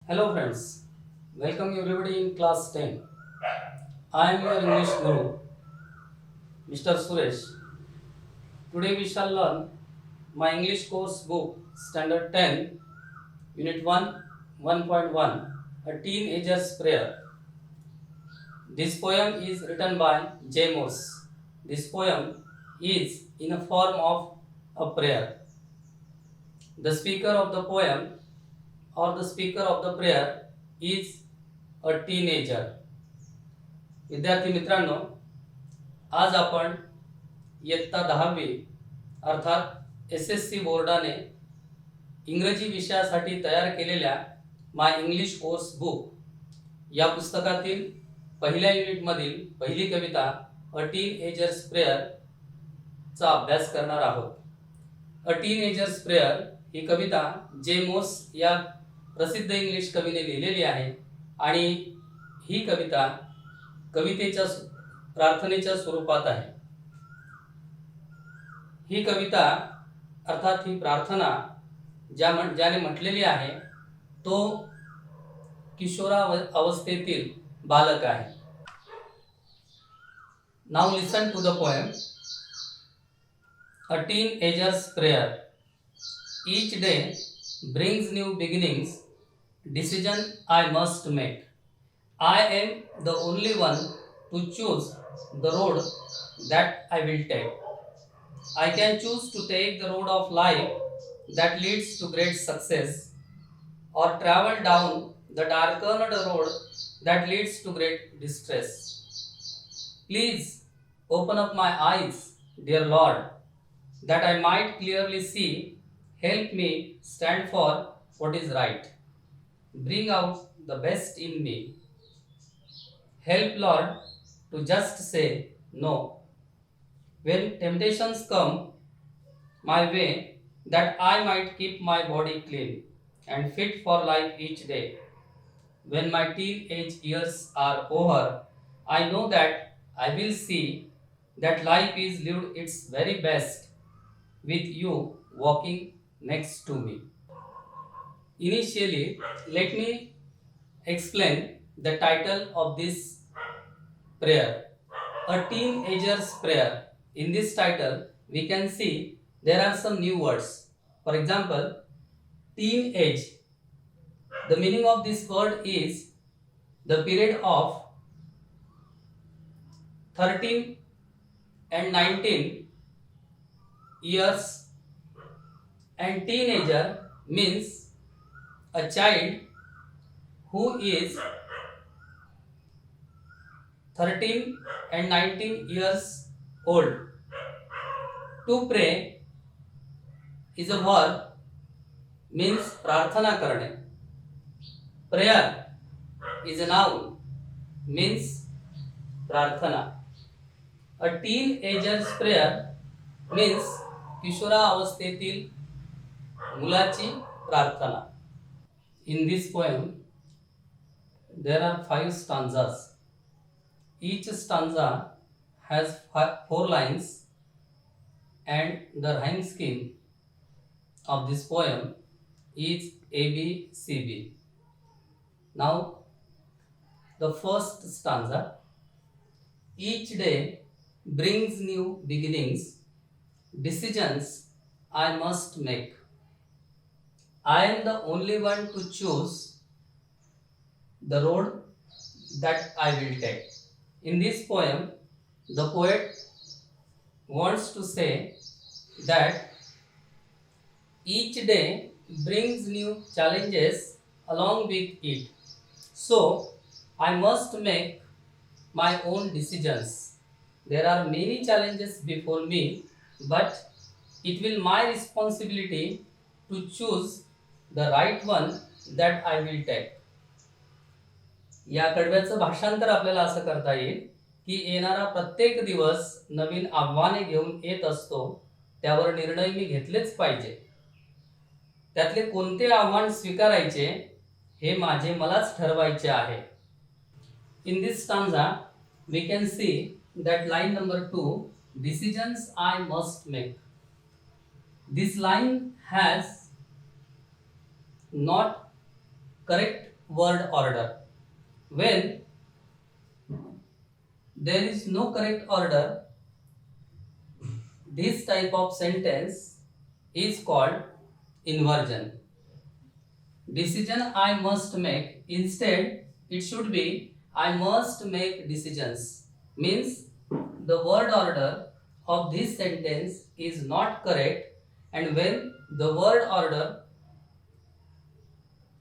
Hello friends, welcome everybody in class 10. I am your English guru, Mr. Suresh. Today we shall learn my English course book, Standard 10, Unit 1, 1.1, A Teenager's Prayer. This poem is written by J. Morse. This poem is in a form of a prayer. The speaker of the poem or the speaker of the prayer is a teenager. विद्यार्थी मित्रांनो, आज आपण इयत्ता 10वी अर्थात SSC बोर्डाने इंग्रजी विषयासाठी तयार केलेल्या माय इंग्लिश कोर्स बुक या पुस्तकातील पहिल्या युनिटमधील पहिली कविता अ टीनएजर्स प्रेयर चा अभ्यास करणार आहोत. अ टीनएजर्स प्रेयर ही कविता जे मोस या प्रसिद्ध इंग्लिश कवीने लिहिलेली आहे आणि ही कविता कवितेच्या प्रार्थनेच्या स्वरूपात आहे. ही कविता अर्थात ही प्रार्थना ज्याने म्हटलेली आहे तो किशोरावस्थेतील बालक आहे. Now listen to the poem. A teenager's prayer. Each day brings new beginnings, decision I must make. I am the only one to choose the road that I will take. I can choose to take the road of life that leads to great success, or travel down the darkened road that leads to great distress. Please open up my eyes, dear Lord, that I might clearly see. Help me stand for what is right. Bring out the best in me. Help, Lord, to just say no. When temptations come my way, that I might keep my body clean and fit for life each day. When my teenage years are over, I know that I will see that life is lived its very best with you walking next to me. Initially, let me explain the title of this prayer. A teenager's prayer. In this title, we can see there are some new words. For example, teenage. The meaning of this word is the period of 13 and 19 years, and teenager means a child who is 13 and 19 years old. To pray is a verb, means प्रार्थना करणे. Prayer is a noun, means प्रार्थना. A teenager's prayer means किशोरावस्थेतील मुलाची प्रार्थना. In this poem, there are 5 stanzas. Each stanza has 4 lines, and the rhyme scheme of this poem is ABCB. Now, the first stanza. Each day brings new beginnings, decisions I must make. I am the only one to choose the road that I will take. In this poem, the poet wants to say that each day brings new challenges along with it. So, I must make my own decisions. There are many challenges before me, but it will my responsibility to choose the right one that I will take. या कडव्याचं भाषांतर आपल्याला असं करता येईल की येणारा प्रत्येक दिवस नवीन आव्हाने घेऊन येत असतो, त्यावर निर्णय मी घेतलेच पाहिजे. त्यातले कोणते आव्हान स्वीकारायचे हे मलाच ठरवायचे आहे. In this stanza, we can see that line number 2, decisions I must make. This line has not correct word order. When there is no correct order, this type of sentence is called inversion. Decision I must make. Instead, it should be I must make decisions. Means the word order of this sentence is not correct, and when the word order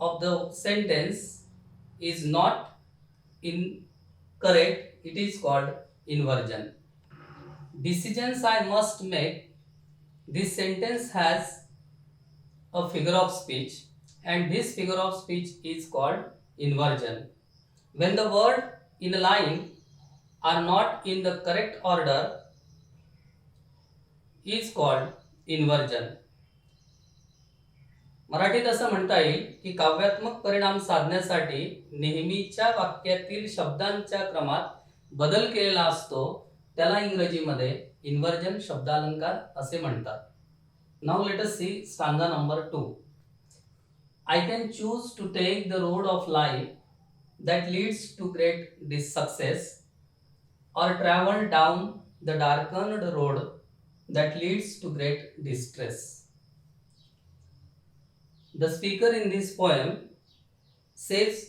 of the sentence is not incorrect, it is called inversion. Decisions I must make. This sentence has a figure of speech, and this figure of speech is called inversion. When the word in a line are not in the correct order is called inversion. मराठीत असं म्हणता येईल की काव्यात्मक परिणाम साधण्यासाठी नेहमीच्या वाक्यातील शब्दांच्या क्रमात बदल केलेला असतो, त्याला इंग्रजीमध्ये इन्व्हर्जन शब्दालंकार असे म्हणतात. Now let us see stanza number 2. I can choose to take the road of life that leads to great success, or travel down the darkened road that leads to great distress. The speaker in this poem says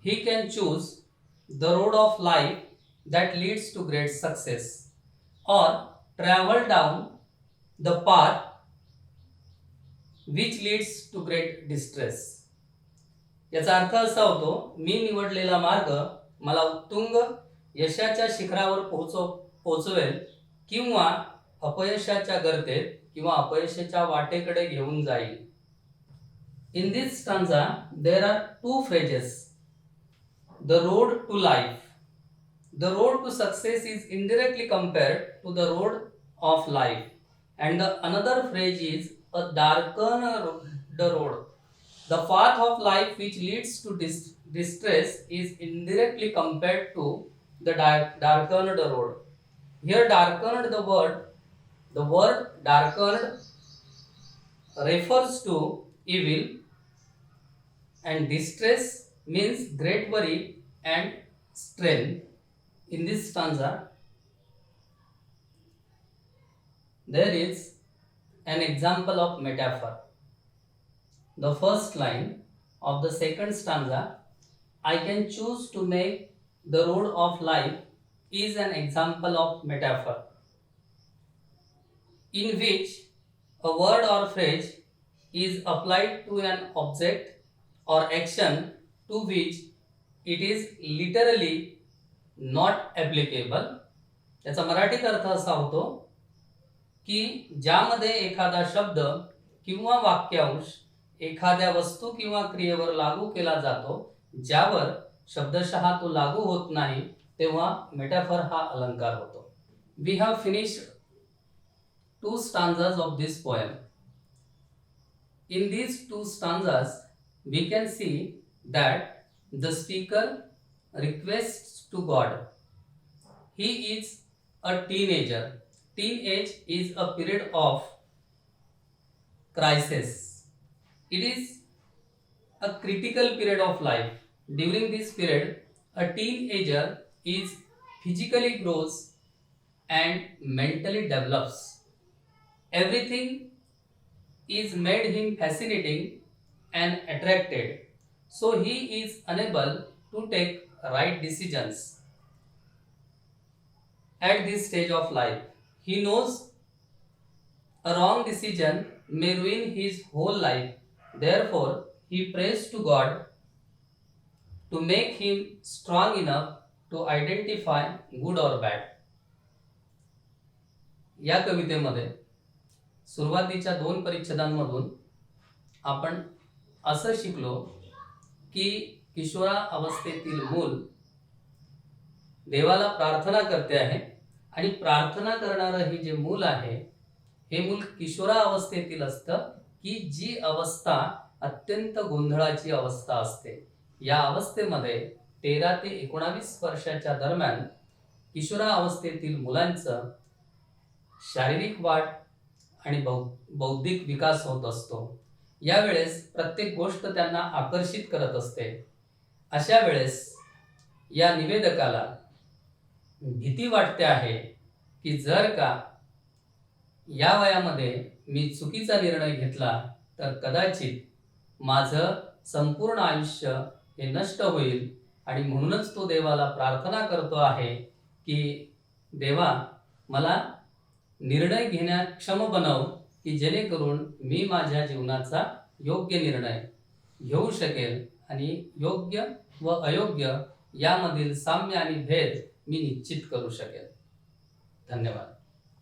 he can choose the road of life that leads to great success, or travel down the path which leads to great distress. याचा अर्थ असा होतो, मी निवडलेला मार्ग मला उत्तुंग यशाच्या शिखरावर पोहोचवेल किंवा अपयशाच्या गर्तेत किंवा अपयशाच्या वाटेकडे घेऊन जाईल. In this stanza there are two phrases. The road to life. The road to success is indirectly compared to the road of life, and the another phrase is a darkened road. The path of life which leads to distress is indirectly compared to the darkened road. Here darkened, the word darkened refers to evil, and distress means great worry and strain. In this stanza there is an example of metaphor. The first line of the second stanza, I can choose to make the road of life, is an example of metaphor in which a word or phrase is applied to an object or action to which it is literally not applicable. याचा मराठीत अर्थ असा होतो की ज्यामध्ये एखादा शब्द किंवा वाक्यांश एखाद्या वस्तू किंवा क्रियेवर लागू केला जातो, ज्यावर शब्दशः तो लागू होत नाही, तेव्हा मेटाफर हा अलंकार होतो. We have finished 2 stanzas of this poem. In these 2 stanzas, we can see that the speaker requests to God. He is a teenager. Teenage is a period of crisis. It is a critical period of life. During this period, a teenager is physically grows and mentally develops. Everything is made him fascinating and attracted, so he is unable to take right decisions at this stage of life. He knows a wrong decision may ruin his whole life. Therefore, he prays to God to make him strong enough to identify good or bad. या कवितेमध्ये सुरुवातीच्या 2 परिच्छेदांमधून आपण असं शिकलो की किशोरा अवस्थेतील मूल देवाला प्रार्थना करते आहे, आणि प्रार्थना करणारं हे जे मूल आहे, हे मूल किशोरा अवस्थेतील असतं की जी अवस्था अत्यंत गोंधळाची अवस्था असते. या अवस्थेमध्ये 13 ते 19 वर्षाच्या दरम्यान किशोरा अवस्थेतील मुलांचं शारीरिक वाढ आणि बौद्धिक विकास होत असतो. यावेळेस प्रत्येक गोष्ट त्यांना आकर्षित करत असते. अशा वेळेस या निवेदकाला भीती वाटते आहे की जर का या वयामध्ये मी चुकीचा निर्णय घेतला तर कदाचित माझं संपूर्ण आयुष्य हे नष्ट होईल. आणि म्हणूनच तो देवाला प्रार्थना करतो आहे की देवा, मला निर्णय घेण्याक्षम बनव, की जेणेकरून मी माझ्या जीवनाचा योग्य निर्णय घेऊ शकेल आणि योग्य व अयोग्य यामधील साम्य आणि भेद मी निश्चित करू शकेल. धन्यवाद.